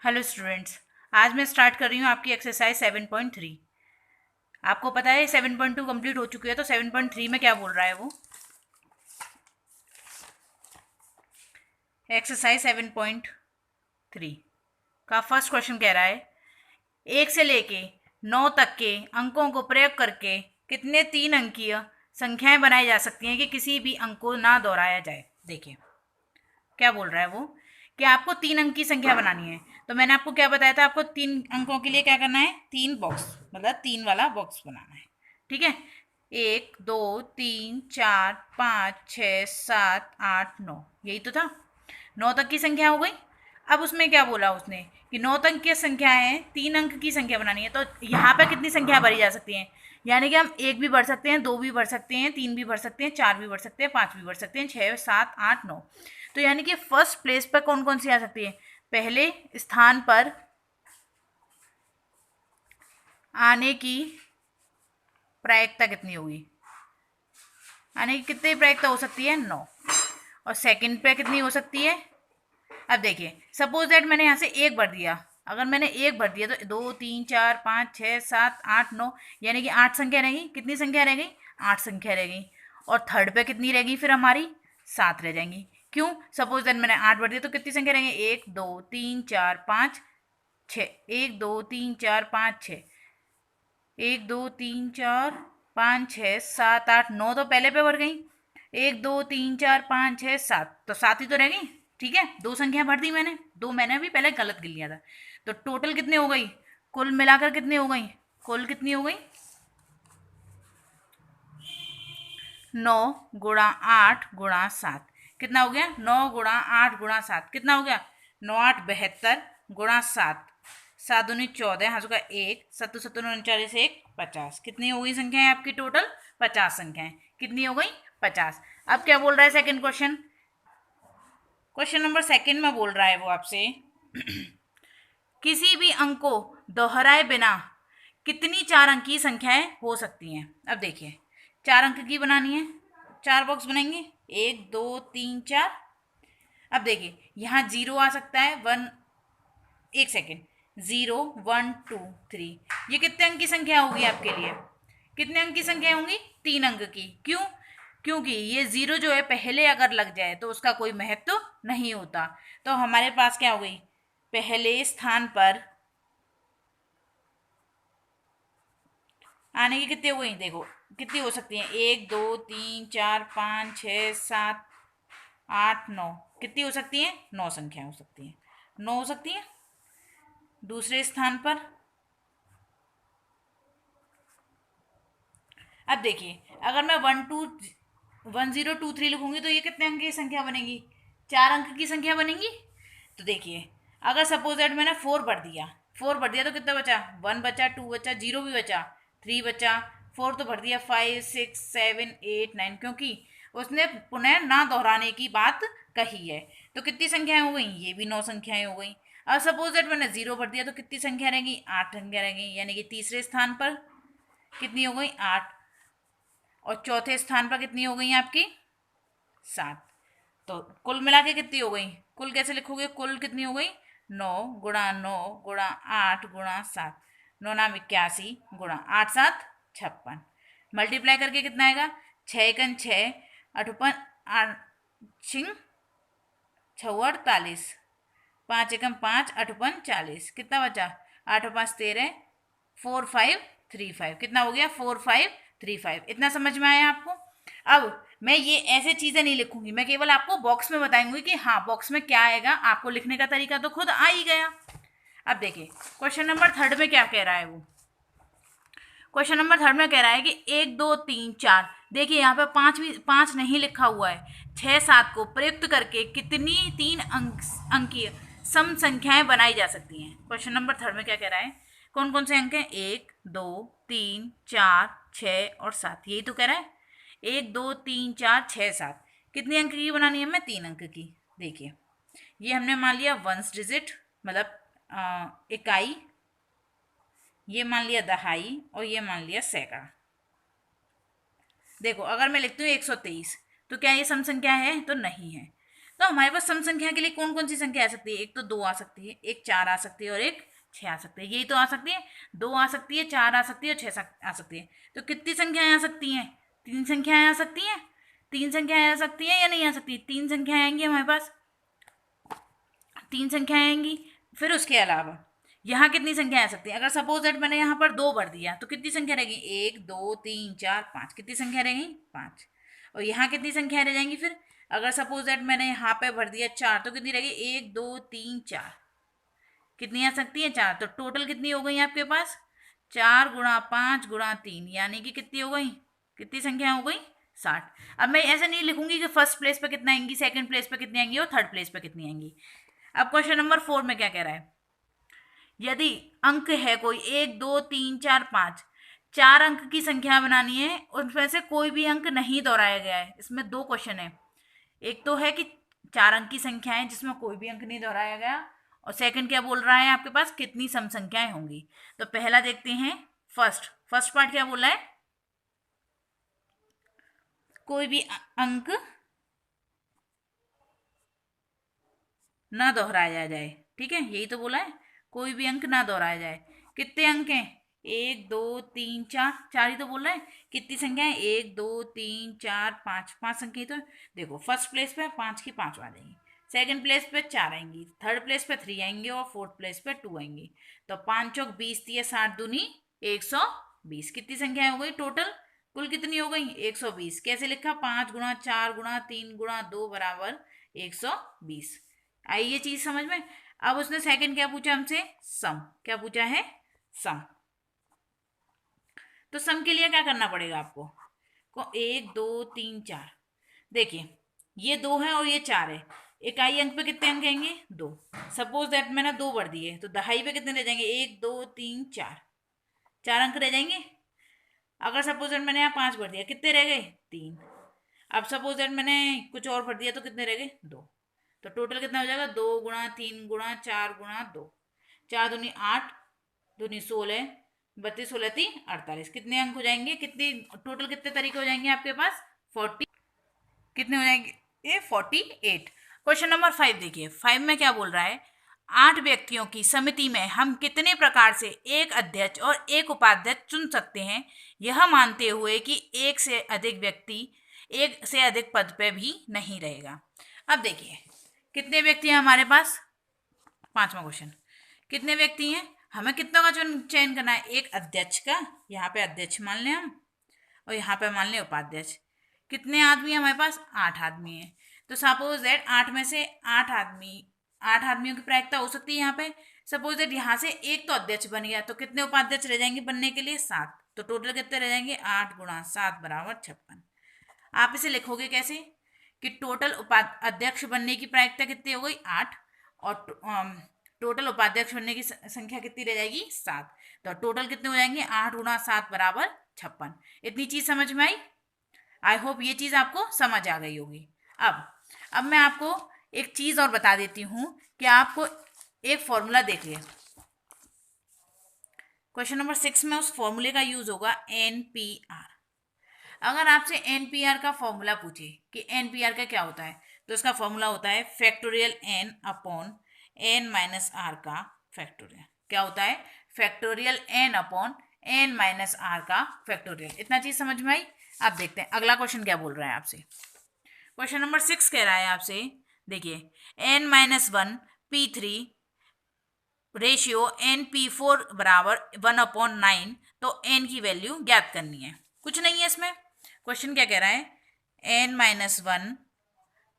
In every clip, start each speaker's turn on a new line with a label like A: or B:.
A: Hello students. आज मैं start कर रही हूँ आपकी एक्सरसाइज 7.3। आपको पता है 7.2 कंप्लीट हो चुकी है, तो 7.3 में क्या बोल रहा है वो। एक्सरसाइज 7.3 का फर्स्ट क्वेश्चन कह रहा है, 1 से लेके 9 तक के अंकों को प्रयोग करके कितने 3 अंकीय संख्याएं बनाई जा सकती हैं कि किसी भी अंक को ना दोहराया जाए। देखिए क्या बोल रहा है वो, कि आपको 3 अंक की संख्या बनानी है। तो मैंने आपको क्या बताया था, आपको 3 अंकों के लिए क्या करना है, 3 बॉक्स, मतलब 3 वाला बॉक्स बनाना है। ठीक है, 1 2 3 4 5 6 7 8 9, यही तो था। 9 तक की संख्या हो गई। अब उसमें क्या बोला उसने कि 9 तक की संख्या है, 3 अंक की संख्या बनानी है। तो यहाँ पे कितनी संख्या भरी जा सकती हैं, यानी कि हम 1 भी भर सकते हैं, 2 भी भर सकते हैं, 3 भी भर सकते हैं, 4 भी भर सकते हैं, 5 भी भर सकते हैं, 6 7 8 9। तो यानी कि फर्स्ट प्लेस पर कौन कौन सी आ सकती है, पहले स्थान पर आने की प्रायिकता कितनी होगी, आने की कितनी प्रायिकता हो सकती है, 9। और सेकंड पे कितनी हो सकती है। अब देखिए, सपोज दैट मैंने यहाँ से 1 भर दिया। अगर मैंने 1 भर दिया तो 2 3 4 5 6 7 8 9, यानी कि 8 संख्या रहेगी। कितनी संख्या रह गई, 8 संख्या रह गई। और थर्ड पे कितनी रहेगी फिर हमारी, 7 रह जाएंगी। क्यों, सपोज दैट मैंने 8 भर दिया तो कितनी संख्या रहेंगी, 1 2 3 4 5 6, 1 2 3 4 5 6, 1 2 3 4 5 6 7 8 9, तो पहले पे भर गई। 1 2 3 4 5 6 7, तो 7 ही तो रह गई। ठीक है, 2 संख्या भर दी मैंने, 2 मैंने अभी पहले गलत गिन लिया था। तो टोटल कितने हो गई, कुल मिलाकर कितनी हो गई, कुल कितनी हो गई, 9 × 8 × 7। कितना हो गया, 9 × 8 × 7 कितना हो गया, 9 8 72 गुणा 7, 7 दूनी 14, हाँ का 1, 7 7 49 1 50। कितनी हो गई संख्याएं आपकी, टोटल 50 संख्याएं। कितनी हो गई, 50। अब क्या बोल रहा है second question, question number second में बोल रहा है वो आपसे, किसी भी अंक को दोहराए बिना कितनी 4 अंकी संख्याएं हो सकती हैं। अब देखिए, 4 अंक की बनानी है, 4 बॉक्स बनाएंगे, 1 2 3 4। अब देखिए यहाँ 0 आ सकता है, 1, 1 सेकेंड, 0 1 2 3, ये कितने अंक की संख्या होगी आपके लिए, कितने अंक की संख्या होंगी, 3 अंक की। क्यों, क्योंकि ये 0 जो है पहले अगर लग जाए तो उसका कोई महत्व तो नहीं होता। तो हमारे पास क्या हो गई, पहले स्थान पर आने की कितनी हो गई, देखो कितनी हो सकती है, 1 2 3 4 5 6 7 8 9, कितनी हो सकती है, 9 संख्या हो सकती है, 9 हो सकती है। दूसरे स्थान पर अब देखिए, अगर मैं 1 2 1 0 2 3 लिखूंगी तो ये कितने अंक की संख्या बनेगी, 4 अंक की संख्या बनेगी। तो देखिए, अगर सपोज दैट मैंने 4 भर दिया तो कितना बचा, 1 बचा, 2 बचा, 0 भी बचा, 3 बचा, 4 तो भर दिया, 5 6 7 8 9, क्योंकि उसने पुनः ना दोहराने की बात कही है। तो कितनी संख्याएं हो गई, ये भी 9 संख्याएं हो गई। अब सपोज दैट मैंने 0 भर दिया तो कितनी संख्या रहेगी, 8 संख्या रहेगी, यानी कि तीसरे स्थान पर कितनी हो गई, 8। और चौथे स्थान पर कितनी हो गई आपकी, 7। तो कुल मिला के कितनी हो गई, कुल कैसे लिखोगे, कुल कितनी हो गई, 9 × 9 × 8 × 7, 9 9 81 गुणा 8 7 56। मल्टीप्लाई करके कितना आएगा, 6 × 6 अठपन 8 छिंग 6 48, 5 × 5 अठपन 40, कितना बचा, 8 5 13, 4535, कितना हो गया, 4535। इतना समझ में आया आपको। अब मैं ये ऐसे चीजें नहीं लिखूंगी, मैं केवल आपको बॉक्स में बताऊंगी कि हाँ बॉक्स में क्या आएगा, आपको लिखने का तरीका तो खुद आ ही गया। अब देखिए क्वेश्चन नंबर थर्ड में क्या कह रहा है वो, क्वेश्चन नंबर थर्ड में कह रहा है कि 1 2 3 4, देखिए यहाँ पे 5 नहीं लिखा हुआ है, 6 7 को प्रयुक्त करके कितनी 3 अंकीय सम संख्याएं बनाई जा सकती हैं। क्वेश्चन नंबर थर्ड में क्या कह रहा है, कौन कौन से अंक हैं, 1 2 3 4 6 और 7, यही तो कह रहा है। 1 2 3 4 6 7, कितने अंक की बनानी है हमें, 3 अंक की। देखिए ये हमने मान लिया वंस डिजिट, मतलब इकाई, ये मान लिया दहाई, और ये मान लिया सैकड़ा। देखो अगर मैं लिखती हूँ 123, तो क्या ये सम संख्या है, तो नहीं है। तो हमारे पास सम संख्या के लिए कौन कौन सी संख्या आ सकती है? एक तो 2 आ सकती है, एक 4 आ सकती है और एक 6 आ सकती है। यही तो आ सकती है, 2 आ सकती है, 4 आ सकती है और 6 आ सकती है। तो कितनी संख्याएं आ सकती हैं? 3 संख्याएं आ सकती हैं। 3 संख्याएं आ सकती हैं या नहीं आ सकती? 3 संख्याएं आएंगी हमारे पास, 3 संख्याएं आएंगी। फिर उसके अलावा यहाँ कितनी संख्या आ सकती है? अगर सपोज दैट मैंने यहाँ पर 2 भर दिया तो कितनी संख्या रहेगी? 1 2 3 4 5। कितनी संख्या रहेगी? 5। और यहाँ कितनी संख्या रह जाएंगी फिर? अगर सपोज दैट मैंने यहाँ पे भर दिया 4 तो कितनी रहेगी? 1 2 3 4। कितनी आ सकती है? 4। तो टोटल कितनी हो गई आपके पास? 4 गुणा 5 गुणा 3, यानी कि कितनी हो गई? कितनी संख्या हो गई? 60। अब मैं ऐसे नहीं लिखूंगी कि फर्स्ट प्लेस पे कितना आएंगी, सेकंड प्लेस पे कितनी आएंगी और थर्ड प्लेस पे कितनी आएंगी। अब क्वेश्चन नंबर 4 में क्या कह रहा है? यदि अंक है कोई 1 2 3 4 5, 4 अंक की संख्या बनानी है, उनमें से कोई भी अंक नहीं दोहराया गया है। इसमें 2 क्वेश्चन है। एक तो है कि 4 अंक की संख्या है जिसमें कोई भी अंक नहीं दोहराया गया, और सेकंड क्या बोल रहा है आपके पास? कितनी सम संख्याएं होंगी। तो पहला देखते हैं, फर्स्ट पार्ट क्या बोला है? कोई भी अंक ना दोहराया जाए। ठीक है, यही तो बोला है, कोई भी अंक ना दोहराया जाए। कितने अंक हैं? 1 2 3 4, 4 ही तो बोल रहा है। कितनी संख्या है? 1 2 3 4 5, 5 संख्या ही तो है। देखो फर्स्ट प्लेस पे 5 की 5 आ जाएंगी, सेकंड प्लेस पे 4 आएंगी, थर्ड प्लेस पे 3 आएंगे और फोर्थ प्लेस पे 2 आएंगी। तो 5 चौक 20 दिए, 60 दूनी 120। कितनी संख्या हो गई टोटल? कुल कितनी हो गई? 120। कैसे लिखा? 5 गुणा 4 गुणा 3 गुणा 2 बराबर 120। आई ये चीज समझ में? अब उसने सेकंड क्या पूछा हमसे? सम। क्या पूछा है? सम। तो सम के लिए क्या करना पड़ेगा आपको? 1 2 3 4, देखिए ये 2 है और ये 4 है। इकाई अंक पे कितने अंक आएंगे? 2। सपोज दैट मैंने 2 भर दिए तो दहाई पे कितने रह जाएंगे? 1 2 3 4, 4 अंक रह जाएंगे। अगर सपोज दैट मैंने यहाँ 5 भर दिया, कितने रह गए? 3। अब सपोज दैट मैंने कुछ और भर दिया तो कितने रह गए? 2। तो टोटल कितना हो जाएगा? 2 गुणा 3 गुणा 4 गुणा 2, 4 दूनी 8, दूनी 16, 32 16 3 48। कितने अंक हो जाएंगे? कितने टोटल कितने तरीके हो जाएंगे आपके पास? 40। कितने हो जाएंगे? ये 48। क्वेश्चन नंबर 5 देखिए, 5 में क्या बोल रहा है? 8 व्यक्तियों की समिति में हम कितने प्रकार से एक अध्यक्ष और एक उपाध्यक्ष चुन सकते हैं, यह मानते हुए कि एक से अधिक व्यक्ति एक से अधिक पद पे भी नहीं रहेगा। अब देखिए कितने व्यक्ति हैं हमारे पास? 5वां क्वेश्चन। कितने व्यक्ति हैं? हमें कितनों का चयन करना है? एक अध्यक्ष का, यहाँ पे अध्यक्ष मान लें हम, और यहाँ पे मान लें उपाध्यक्ष। कितने आदमी हैं हमारे पास? 8 आदमी हैं। तो सपोज दैट 8 में से 8 आदमियों की प्रायिकता हो सकती है यहाँ पे। सपोज दैट यहाँ से एक तो अध्यक्ष बन गया, तो कितने उपाध्यक्ष रह जाएंगे बनने के लिए? 7। तो टोटल कितने रह जाएंगे? 8 गुणा 7 बराबर 56। आप इसे लिखोगे कैसे कि टोटल अध्यक्ष बनने की प्रायिकता कितनी हो गई? 8, और टोटल उपाध्यक्ष बनने की संख्या कितनी रह जाएगी? 7। तो टोटल कितने हो जाएंगे? 8 गुणा 7 बराबर 56। इतनी चीज समझ में आई? आई होप ये चीज आपको समझ आ गई होगी। अब मैं आपको एक चीज और बता देती हूं कि आपको एक फॉर्मूला देख लिया, क्वेश्चन नंबर 6 में उस फॉर्मूले का यूज होगा NPR। अगर आपसे NPR का फॉर्मूला पूछे कि NPR का क्या होता है, तो इसका फॉर्मूला होता है factorial n upon n minus R का फैक्टोरियल। क्या होता है? Factorial n upon n minus R का फैक्टोरियल। इतना चीज समझ में आई? अब देखते हैं अगला क्वेश्चन क्या बोल रहा है आपसे। क्वेश्चन नंबर 6 कह रहा है आपसे, देखिए n-1 P3 रेशियो NP4 बराबर 1/9, तो n की वैल्यू ज्ञात करनी है। कुछ नहीं है इसमें। क्वेश्चन क्या कह रहा है? n-1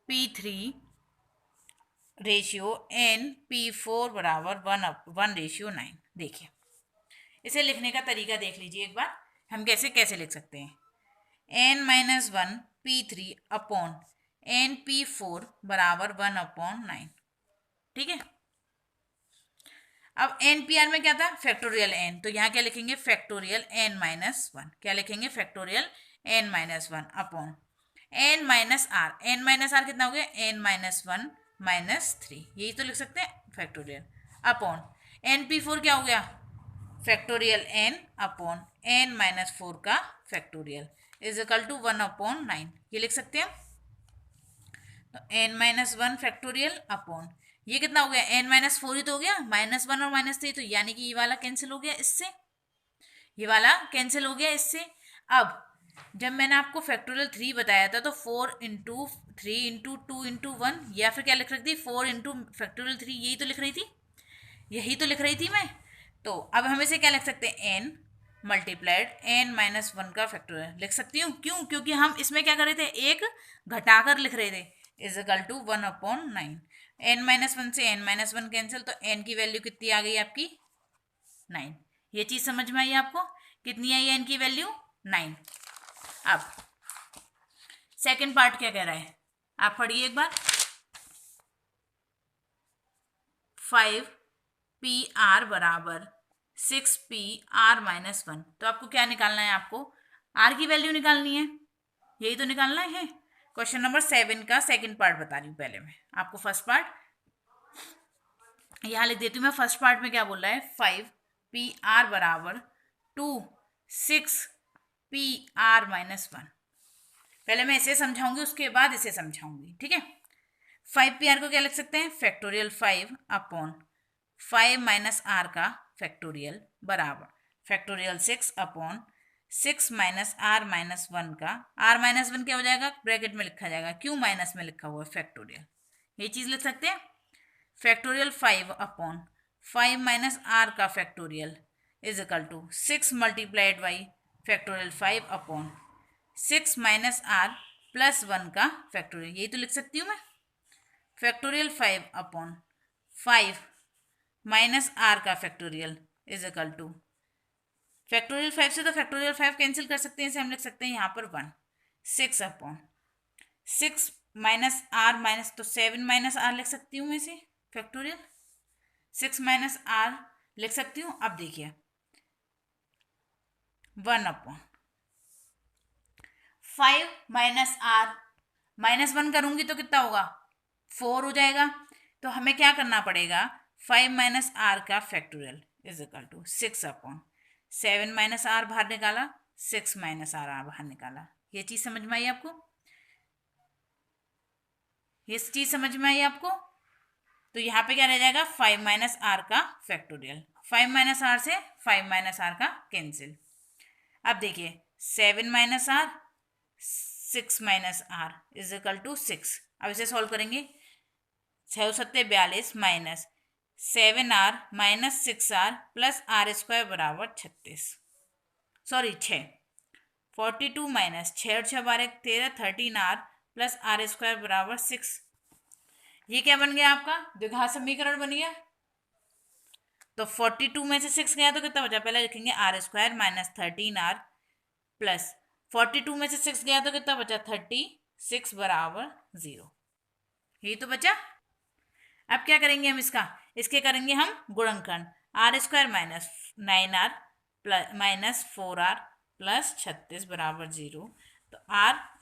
A: P3 रेशियो NP4 बराबर 1:9। देखिए इसे लिखने का तरीका देख लीजिए एक बार, हम कैसे लिख सकते हैं। n-1 P3 अपॉन NP4 बराबर 1/9। ठीक है, अब NPR में क्या था? फैक्टोरियल n, तो यहाँ क्या लिखेंगे? Factorial n-1। क्या लिखेंगे? Factorial n-1 upon n minus R. n minus R कितना हो गया? n-1 माइनस 3, यही तो लिख सकते हैं फैक्टोरियल, अपॉन NP4 क्या हो गया? फैक्टोरियल n अपॉन n-4 का फैक्टोरियल इज इक्वल टू 1/9। ये लिख सकते हैं। तो n-1 फैक्टोरियल अपॉन ये कितना हो गया, n-4 ही तो हो गया, -1 और -3, तो यानी कि ये वाला कैंसिल हो गया इससे, ये वाला कैंसिल हो गया इससे। अब जब मैंने आपको फैक्टोरियल 3 बताया था तो 4 इंटू 3 इंटू 2 इंटू 1, या फिर क्या लिख रही थी, 4 इंटू फैक्टोरियल 3, यही तो लिख रही थी, यही तो लिख रही थी मैं। तो अब हम इसे क्या लिख सकते हैं, n मल्टीप्लाइड n-1 का फैक्टोरियल लिख सकती हूँ। क्यों, क्योंकि हम इसमें क्या कर रहे थे, एक घटाकर लिख रहे थे, इज इक्वल टू 1/9। n-1 से n-1 कैंसिल, तो n की वैल्यू कितनी आ गई आपकी, 9। ये चीज समझ में आई आपको, कितनी आई n की वैल्यू, 9। अब सेकंड पार्ट क्या कह रहा है, आप पढ़िए एक बार। 5PR बराबर 6PR-1, तो आपको क्या निकालना है, आपको r की वैल्यू निकालनी है, यही तो निकालना है। क्वेश्चन नंबर 7 का सेकंड पार्ट बता रही हूँ पहले मैं आपको। फर्स्ट पार्ट यहाँ लिख देती हूँ मैं। फर्स्ट पार्ट में क्या बोल रहा है, 5PR बराबर 6PR-1। पहले मैं इसे समझाऊंगी, उसके बाद इसे समझाऊंगी, ठीक है। 5PR को क्या लिख सकते हैं, फैक्टोरियल 5 अपॉन 5 माइनस आर का फैक्टोरियल बराबर फैक्टोरियल 6 अपॉन 6 माइनस r-1 का, r-1 क्या हो जाएगा, ब्रैकेट में लिखा जाएगा, क्यों माइनस में लिखा हुआ है फैक्टोरियल, ये चीज लिख सकते हैं। फैक्टोरियल 5 अपॉन 5 माइनस आर का factorial is equal to 6 multiplied by factorial 5 upon 6 minus R plus 1 का फैक्टोरियल, यही तो लिख सकती हूँ मैं। फैक्टोरियल 5 अपॉन 5 माइनस आर का factorial is equal to factorial 5 से तो फैक्टोरियल 5 कैंसिल कर सकते हैं, इसे हम लिख सकते हैं यहाँ पर 1, 6 अपॉन 6 माइनस आर माइनस, तो 7 माइनस आर लिख सकती हूँ मैं इसे, फैक्टोरियल 6 माइनस आर लिख सकती हूँ। अब देखिए 1 अपॉन 5 माइनस आर, -1 करूंगी तो कितना होगा, 4 हो जाएगा। तो हमें क्या करना पड़ेगा, 5 माइनस आर का factorial is equal to 6 upon 7 minus R बाहर निकाला, 6 माइनस आर बाहर निकाला। ये चीज समझ में आई आपको, ये चीज समझ में आई आपको। तो यहाँ पे क्या रह जाएगा, 5 माइनस आर का फैक्टोरियल, 5 माइनस आर से 5 माइनस आर का कैंसिल। अब देखिए 7 minus R 6 minus R is equal to 6। अब इसे सॉल्व करेंगे, 6×7=42 minus 7r minus 6r plus r² बराबर 36, sorry 6, 42 minus 6×6=13, 13r plus r² बराबर 6। ये क्या बन गया आपका, द्विघात समीकरण बन गया। तो 42 में से 6 गया तो कितना बचा, पहले लिखेंगे r² माइनस 13r प्लस 42 में से 6 गया तो कितना बचा, 36 बराबर 0, यही तो बचा। अब क्या करेंगे हम इसके करेंगे हम गुणनखंड, r² minus 9r plus minus 4r plus 36 बराबर 0। तो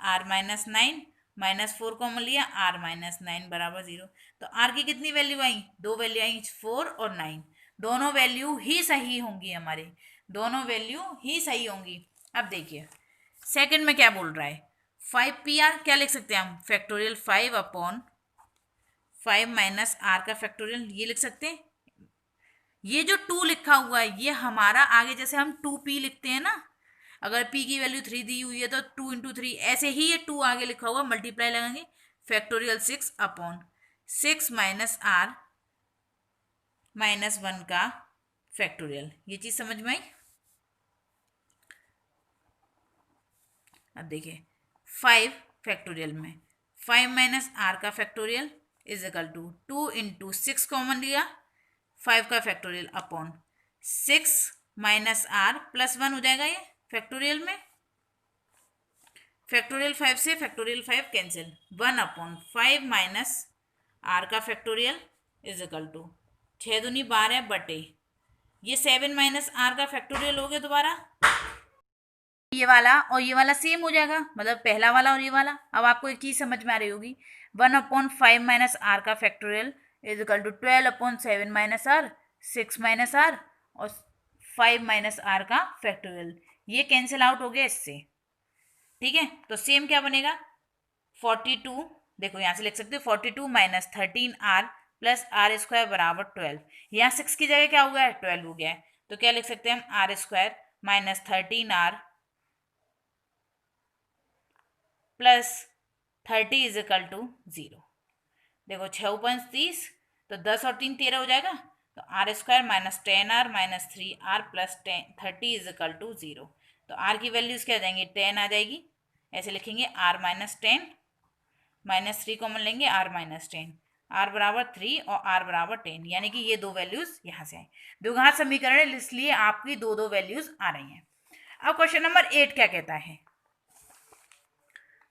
A: r माइनस 9 माइनस 4 कॉमन लिया, r माइनस 9 बराबर 0। तो r की कितनी वैल्यू आई, दो वैल्यू आई, 4 और 9, दोनों वैल्यू ही सही होंगी हमारे, दोनों वैल्यू ही सही होंगी। अब देखिए सेकंड में क्या बोल रहा है, 5PR क्या लिख सकते हैं हम, फैक्टोरियल 5 अपॉन 5 माइनस आर का फैक्टोरियल, ये लिख सकते हैं। ये जो 2 लिखा हुआ है ये हमारा आगे जैसे हम 2p लिखते हैं ना, अगर p की वैल्यू 3 दी हुई है तो 2 इंटू 3, ऐसे ही ये 2 आगे लिखा हुआ, मल्टीप्लाई लगाएंगे, factorial 6 upon 6 minus R minus 1 का फैक्टोरियल। ये चीज समझ में आई। अब देखिए 5 फैक्टोरियल में 5 माइनस आर का factorial is equal to 2 into 6 common लिया, 5 का factorial upon 6 minus R plus 1 हो जाएगा, ये फैक्टोरियल में फैक्टोरियल 5 से factorial 5 cancel, 1 upon 5 minus R का फैक्टोरियल इज इक्वल टू 6 दूनी 12 बटे ये 7 माइनस आर का फैक्टोरियल हो गया दोबारा, ये वाला और ये वाला सेम हो जाएगा, मतलब पहला वाला और ये वाला। अब आपको एक चीज समझ में आ रही होगी, 1 अपॉन 5 माइनस आर का factorial is equal to 12 upon 7 minus R, 6 minus R और 5 माइनस आर का फैक्टोरियल, ये कैंसिल आउट हो गया इससे, ठीक है। तो सेम क्या बनेगा, 42 देखो यहाँ से लिख सकते हो 42 minus 13r plus are square बराबर 12। यहाँ 6 की जगह क्या हो गया है, 12 हो गया है। तो क्या लिख सकते हैं हम, R square minus 13r plus 30 is equal to 0। देखो 6 5 30, तो 10 और 3 13 हो जाएगा। तो R square minus 10r minus 3r plus 30 is equal to 0। तो r की वैल्यूज क्या आ जाएंगी, 10 आ जाएगी। ऐसे लिखेंगे r माइनस 10 माइनस 3 कॉमन लेंगे, r माइनस 10, r बराबर 3 और r बराबर 10, यानी कि ये दो वैल्यूज यहाँ से आए। द्विघात समीकरण है, इसलिए आपकी दो दो वैल्यूज आ रही हैं। अब क्वेश्चन नंबर 8 क्या कहता है।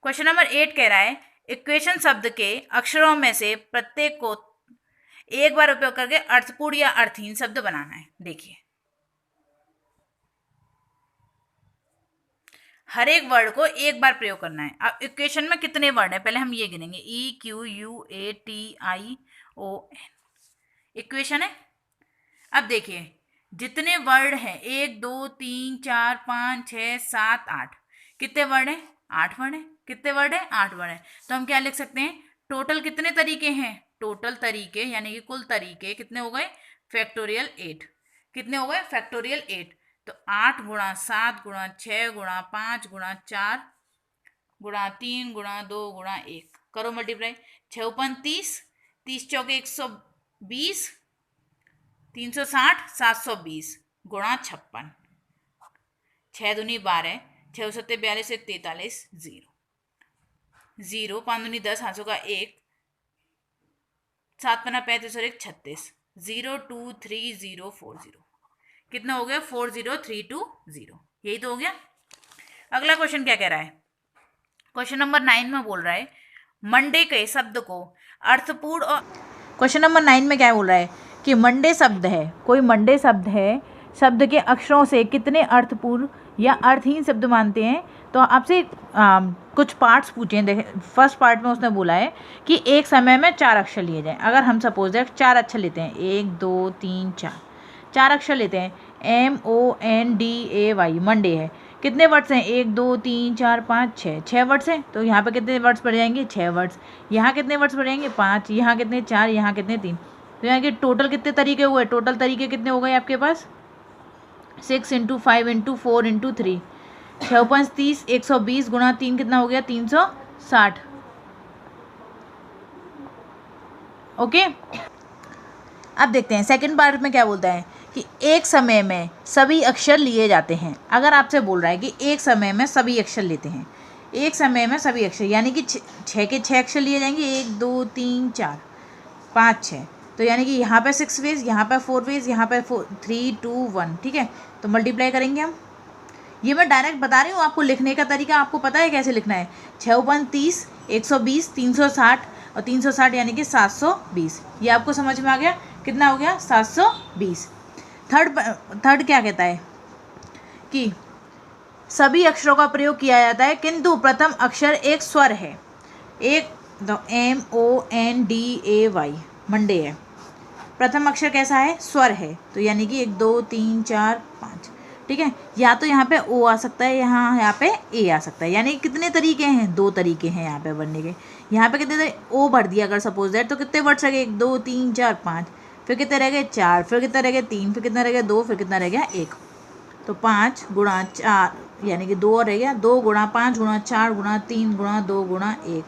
A: क्वेश्चन नंबर 8 कह रहा है इक्वेशन शब्द के अक्षरों में से प्रत्येक को एक बार उपयोग करके अर्थपूर्ण या अर्थहीन शब्द बनाना है। देखिए हर एक वर्ड को एक बार प्रयोग करना है। अब इक्वेशन में कितने वर्ड हैं, पहले हम ये गिनेंगे, EQUATION इक्वेशन है। अब देखिए जितने वर्ड हैं 1 2 3 4 5 6 7 8, कितने वर्ड हैं, 8 वर्ड हैं। कितने वर्ड हैं, 8 वर्ड हैं। तो हम क्या लिख सकते हैं, टोटल कितने तरीके हैं, टोटल तरीके यानी कि कुल तरीके कितने हो गए, फैक्टोरियल 8। कितने हो गए, फैक्टोरियल 8। तो 8 गुणा 7 गुणा 6 गुणा 5 गुणा 4 गुणा 3 गुणा 2 गुणा 1, करो मल्टीप्लाई। 6 5 30, 30 चौके 120, 360, 720 गुणा 56, 6 दूनी 12, 6 सत्ते 42 1 43 0 0, 5 दूनी 10, हाथों का 1, 7 पन्ना 35 और 1 36, 023040। कितना हो गया, 40320। यही तो हो गया। अगला क्वेश्चन क्या कह रहा है, क्वेश्चन नंबर 9 में बोल रहा है मंडे के शब्द को अर्थपूर्ण और क्वेश्चन नंबर 9 में क्या बोल रहा है कि मंडे शब्द है, कोई मंडे शब्द है, शब्द के अक्षरों से कितने अर्थपूर्ण या अर्थहीन शब्द मानते हैं। तो आपसे कुछ पार्ट्स पूछे। देखें फर्स्ट पार्ट में उसने बोला है कि एक समय में 4 अक्षर लिए जाएं। अगर हम सपोज दैट 4 अक्षर लेते हैं, 1 2 3 4 अक्षर लेते हैं, MONDAY मंडे है। कितने वर्ड्स हैं, 1 2 3 4 5 6 वर्ड्स हैं। तो यहाँ पे कितने वर्ड्स पड़ जाएंगे, 6 वर्ड्स। यहाँ कितने वर्ड्स पड़ जाएंगे, 5। यहाँ कितने, 4। यहाँ कितने, 3। तो यहाँ के टोटल कितने तरीके हुए, टोटल तरीके कितने हो गए आपके पास, 6 × 5 × 4 × 3, 6 5 30, 120 गुणा 3 कितना हो गया, 360। ओके। अब देखते हैं सेकंड पार्ट में क्या बोलता है कि एक समय में सभी अक्षर लिए जाते हैं। अगर आपसे बोल रहा है कि एक समय में सभी अक्षर लेते हैं, एक समय में सभी अक्षर यानी कि 6 के 6 अक्षर लिए जाएंगे, 1 2 3 4 5 6। तो यानी कि यहाँ पे 6 वेज, यहाँ पे 4 वेज, यहाँ पे 3 2 1। ठीक है, तो मल्टीप्लाई करेंगे हम। ये मैं डायरेक्ट बता रही हूँ आपको, लिखने का तरीका आपको पता है कैसे लिखना है। 6 5 30, 120, 360 और 360 यानी कि 720। ये आपको समझ में आ गया, कितना हो गया, 720। थर्ड क्या कहता है कि सभी अक्षरों का प्रयोग किया जाता है किंतु प्रथम अक्षर एक स्वर है। एक MONDAY मंडे है, प्रथम अक्षर कैसा है, स्वर है। तो यानी कि 1 2 3 4 5। ठीक है, या तो यहाँ पे O आ सकता है, यहाँ पे A आ सकता है। यानी कितने तरीके हैं, 2 तरीके हैं यहाँ पे बनने के। यहाँ पे कितने O भर दिया अगर सपोज दैट, तो कितने वर्ड्स रह गए, 1 2 3 4 5, फिर कितने रह गए, 4, फिर कितने रह गए, 3, फिर कितना रह गया, 2, फिर कितना रह गया, 1। तो 5 गुणा 4 यानी कि 2 और रह गया, 2 गुणा 5 गुणा 4 गुणा 3 गुणा 2 गुणा 1,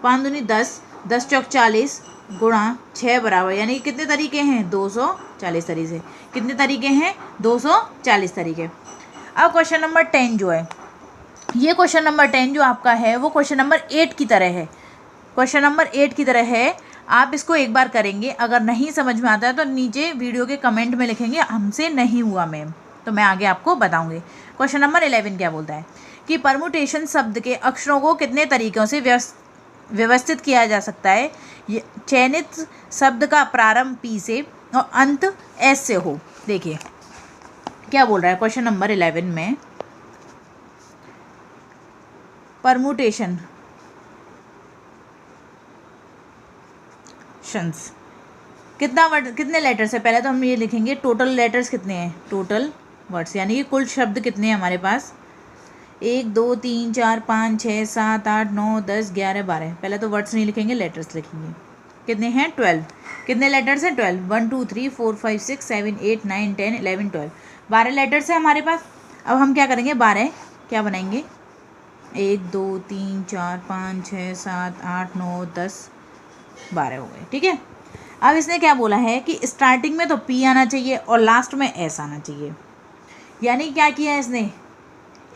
A: 5 दूनी 10, 10 चौक 40 गुणा 6 बराबर, यानी कि कितने तरीके हैं, 240 तरीके। कितने तरीके हैं, 240 तरीके। अब क्वेश्चन नंबर 10 जो है, ये क्वेश्चन नंबर 10 जो आपका है वो क्वेश्चन नंबर 8 की तरह है। क्वेश्चन नंबर 8 की तरह है। आप इसको एक बार करेंगे, अगर नहीं समझ में आता है तो नीचे वीडियो के कमेंट में लिखेंगे हमसे नहीं हुआ मैम, तो मैं आगे आपको बताऊंगी। क्वेश्चन नंबर 11 क्या बोलता है कि परमुटेशन शब्द के अक्षरों को कितने तरीक़ों से व्यवस्थित किया जा सकता है। चयनित शब्द का प्रारंभ P से और अंत S से हो। देखिए क्या बोल रहा है क्वेश्चन नंबर 11 में, परमुटेशन कितना वर्ड, कितने लेटर्स है। पहले तो हम ये लिखेंगे टोटल लेटर्स कितने हैं, टोटल वर्ड्स यानी कि कुल शब्द कितने हैं हमारे पास। 1 2 3 4 5 6 7 8 9 10 11 12। पहले तो वर्ड्स नहीं लिखेंगे, लेटर्स लिखेंगे। कितने हैं? 12। कितने लेटर्स हैं? 12। 1 2 3 4 5 6 7 8 9 10 11 12। 12 लेटर्स हैं हमारे पास। अब हम क्या करेंगे? 12 क्या बनाएंगे? 1 2 3 4 5 6 7 8 9 10 12 हो गए। ठीक है। अब इसने क्या बोला है कि स्टार्टिंग में तो P आना चाहिए और लास्ट में S आना चाहिए। यानी क्या किया है इसने?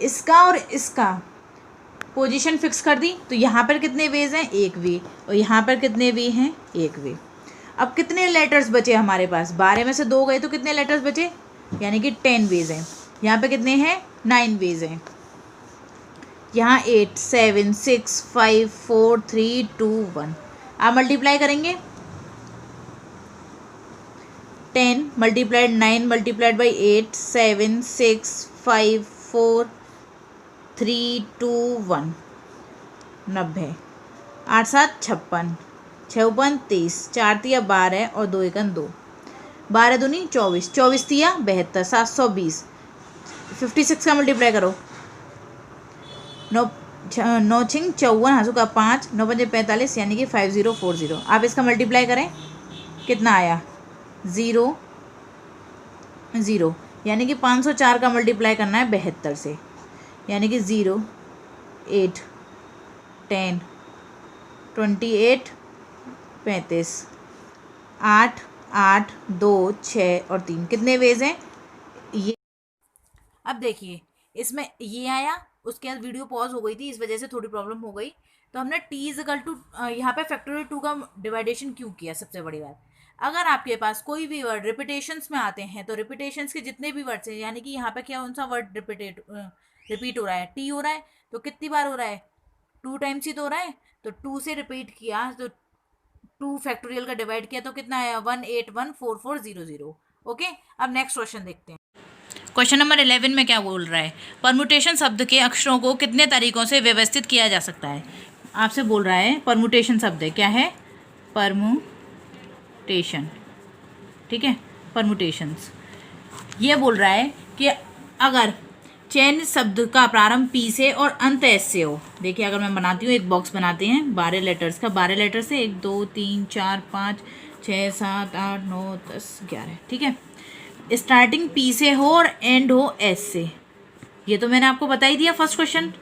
A: इसका और इसका पोजीशन फिक्स कर दी। तो यहाँ पर कितने वेज हैं? 1 वे। और यहाँ पर कितने वे हैं? 1 वे। अब कितने लेटर्स बचे हमारे पास? 12 में से 2 गए तो कितने लेटर्स बचे? यानी कि 10 वेज हैं। यहाँ पे कितने हैं? 9 वेज हैं। यहाँ 8 7 6 5 4 3 2 1। आप मल्टीप्लाई करेंगे। 10 मल्टीप्लाइड 9 मल्टीप्लाइड बाई 8 7 6 5 4 3 2 1 90। 8 7 56 6 5 30 4 तिया 12 और 2 एकन 2। 12 दूनी 24 24 तिया 72 720। 56 का मल्टीप्लाई करो। 9 9 छिंग 54 हाँसू का 5 9 5 45 यानी कि 5040। आप इसका मल्टीप्लाई करें, कितना आया? 0 0। यानी कि 504 का मल्टीप्लाई करना है 72 से। यानी कि 0 8 10 28 35 8 8 2 6 और 3। कितने वेज हैं ये? अब देखिए इसमें ये आया, उसके बाद वीडियो पॉज हो गई थी, इस वजह से थोड़ी प्रॉब्लम हो गई। तो हमने टी इज इक्वल टू यहाँ पे फैक्टोरियल 2 का डिवाइडेशन क्यों किया? सबसे बड़ी बात, अगर आपके पास कोई भी वर्ड रिपीटेशंस में आते हैं तो रिपीटेशंस के जितने भी वर्ड्स हैं, यानी कि यहाँ पे क्या कौन सा वर्ड रिपीट हो रहा है? टी हो रहा है। तो कितनी बार हो रहा है? 2 टाइम्स ही तो हो रहा है। तो 2 से रिपीट किया तो 2 फैक्टोरियल का डिवाइड किया तो कितना आया? 1814400। ओके। अब नेक्स्ट क्वेश्चन देखते हैं। क्वेश्चन नंबर 11 में क्या बोल रहा है? परमुटेशन शब्द के अक्षरों को कितने तरीकों से व्यवस्थित किया जा सकता है? आपसे बोल रहा है परमुटेशन शब्द है, क्या है? परमुटेशन। ठीक है, परमुटेशंस। ये बोल रहा है कि अगर चयन शब्द का प्रारंभ पी से और अंत एस से हो। देखिए अगर मैं बनाती हूँ, एक बॉक्स बनाते हैं 12 लेटर्स का। 12 लेटर से 1 2 3 4 5 6 7 8 9 10 11। ठीक है। स्टार्टिंग पी से हो और एंड हो एस से। ये तो मैंने आपको बता ही दिया फर्स्ट क्वेश्चन।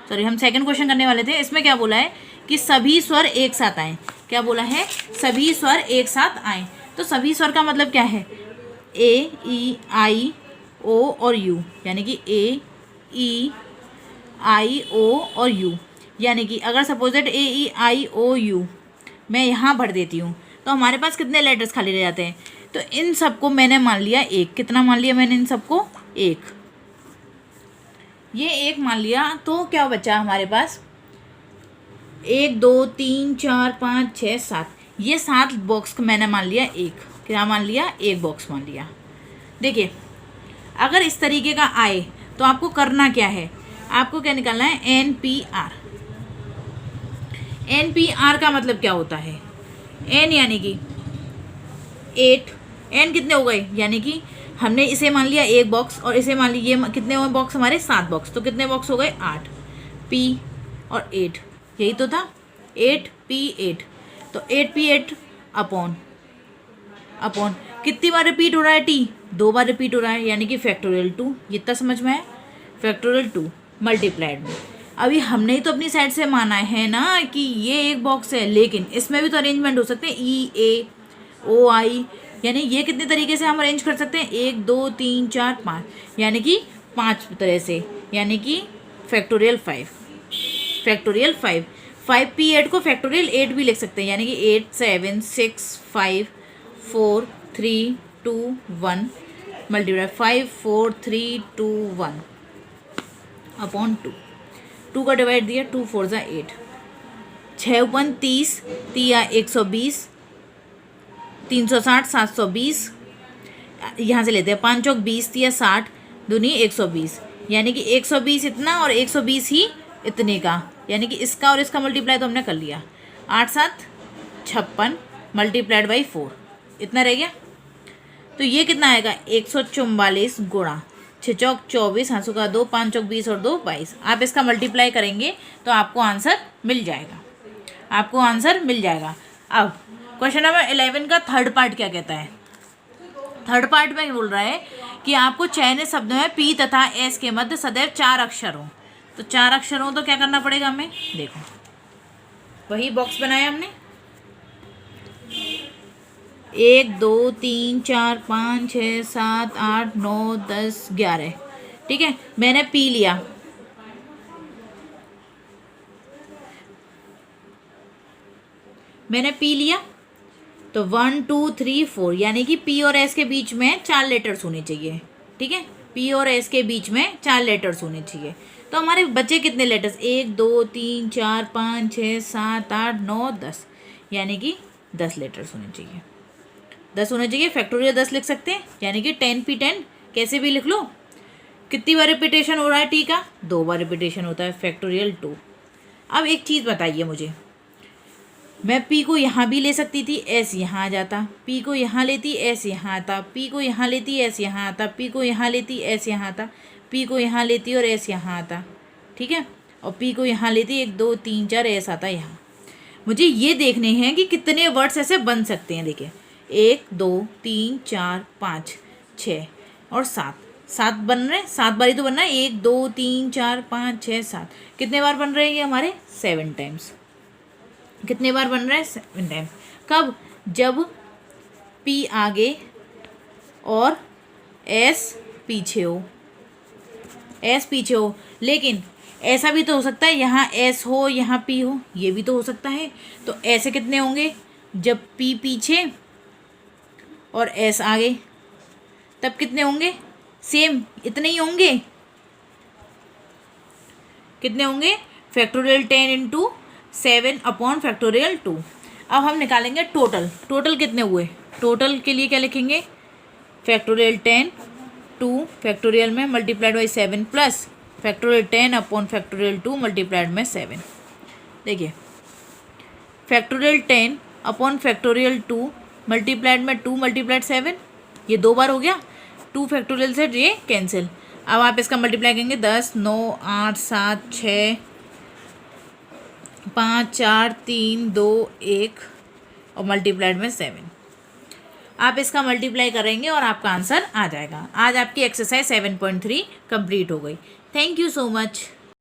A: सॉरी, हम सेकंड क्वेश्चन करने वाले थे। इसमें क्या बोला है कि सभी स्वर एक साथ आए। क्या बोला है? सभी स्वर एक साथ आए। तो सभी स्वर का मतलब क्या है? ए ई आई ओ और यू। यानी कि ए ई आई ओ और यू। यानी कि अगर suppose that A E I O U मैं यहाँ भर देती हूँ तो हमारे पास कितने लेटर्स खाली रह जाते हैं? तो इन सबको मैंने मान लिया 1। कितना मान लिया मैंने इन सबको? 1। ये 1 मान लिया तो क्या बचा हमारे पास? 1 2 3 4 5 6 7। ये 7 बॉक्स को मैंने मान लिया 1। क्या मान लिया? 1 बॉक्स मान लिया। देखिए अगर इस तरीके का आए तो आपको करना क्या है? आपको क्या निकालना है? NPR। NPR का मतलब क्या होता है? N यानी कि 8। N कितने हो गए? यानी कि हमने इसे मान लिया 1 बॉक्स और इसे मान लिया, ये कितने बॉक्स हमारे? 7 बॉक्स। तो कितने बॉक्स हो गए? 8। P और 8, यही तो था। 8P8। तो 8P8 अपॉन कितनी बार रिपीट हो रहा है? T 2 बार रिपीट हो रहा है। यानी कि फैक्टोरियल 2। ये इतना समझ में आया? फैक्टोरियल 2 मल्टीप्लाइड में। अभी हमने ही तो अपनी साइड से माना है ना कि ये 1 बॉक्स है, लेकिन इसमें भी तो अरेंजमेंट हो सकते हैं। E A O I, यानी ये कितने तरीके से हम अरेंज कर सकते हैं? 1 2 3 4 5, यानी कि 5 तरह से। यानी कि फैक्टोरियल 5। फैक्टोरियल 5 5P8 को फैक्टोरियल 8 भी लिख सकते हैं। यानी कि 8 7 6 5 4 3 2 1 मल्टीप्लाई 5 4 3 2 1 अपॉन 2। 2 का डिवाइड दिया, 2 4 जा 8। 6 1 30 तिया 120 360 720। यहाँ से लेते हैं 5 चौक 20 तिया 60 दूनी 120। यानी कि 120 इतना और 120 ही इतने का। यानी कि इसका और इसका मल्टीप्लाई तो हमने कर लिया। 8 7 56 मल्टीप्लाइड बाई 4 इतना रह गया। तो ये कितना आएगा? 144 गुणा 6 चौक 24, हाँसू का 2, 5 चौक 20 और 2 22। आप इसका मल्टीप्लाई करेंगे तो आपको आंसर मिल जाएगा, आपको आंसर मिल जाएगा। अब क्वेश्चन नंबर 11 का थर्ड पार्ट क्या कहता है? थर्ड पार्ट में बोल रहा है कि आपको चयनित शब्दों में पी तथा एस के मध्य सदैव 4 अक्षर हो। तो 4 अक्षर हो तो क्या करना पड़ेगा हमें? देखो वही बॉक्स बनाया हमने, 1 2 3 4 5 6 7 8 9 10 11। ठीक है, मैंने पी लिया, मैंने पी लिया तो 1 2 3 4 यानी कि पी और एस के बीच में 4 लेटर्स होने चाहिए। ठीक है, पी और एस के बीच में 4 लेटर्स होने चाहिए। तो हमारे बचे कितने लेटर्स? 1 2 3 4 5 6 7 8 9 10 यानी कि 10 लेटर्स होने चाहिए, 10 होने चाहिए। फैक्टोरियल 10 लिख सकते हैं, यानी कि 10p10 कैसे भी लिख लो। कितनी बार रिपीटेशन हो रहा है टी का? 2 बार रिपीटेशन होता है, फैक्टोरियल 2। अब एक चीज़ बताइए मुझे, मैं पी को यहाँ भी ले सकती थी, एस यहाँ आ जाता, पी को यहाँ लेती एस यहाँ आता, पी को यहाँ लेती एस यहाँ आता, पी को यहाँ लेती एस यहाँ आता, पी को यहाँ लेती और एस यहाँ आता। ठीक है, और पी को यहाँ लेती 1 2 3 4 एस आता यहाँ। मुझे ये देखने हैं कि कितने वर्ड्स ऐसे बन सकते हैं। देखिए 1 2 3 4 5 6 और 7 बन रहे हैं, 7 बार ही तो बन रहा है। 1 2 3 4 5 6 7 कितने बार बन रहे हैं ये हमारे? 7 टाइम्स। कितने बार बन रहा है? 7 टाइम्स। कब? जब पी आगे और एस पीछे हो, एस पीछे हो। लेकिन ऐसा भी तो हो सकता है यहाँ एस हो यहाँ पी हो, ये भी तो हो सकता है। तो ऐसे कितने होंगे? जब पी पीछे और एस आगे, तब कितने होंगे? सेम इतने ही होंगे। कितने होंगे? Factorial 10 into 7 upon factorial 2। अब हम निकालेंगे टोटल। टोटल कितने हुए? टोटल के लिए क्या लिखेंगे? फैक्टोरियल 10 2 फैक्टोरियल में multiplied by 7 plus factorial 10 upon factorial 2 multiplied में 7। देखिए फैक्टोरियल 10 अपॉन फैक्टोरियल 2 मल्टीप्लाइड में 2 मल्टीप्लाइड 7, ये 2 बार हो गया। 2 फैक्टोरियल से ये कैंसिल। अब आप इसका मल्टीप्लाई करेंगे 10 9 8 7 6 5 4 3 2 1 और मल्टीप्लाइड में 7। आप इसका मल्टीप्लाई करेंगे और आपका आंसर आ जाएगा। आज आपकी एक्सरसाइज 7.3 कंप्लीट हो गई। Thank you so much.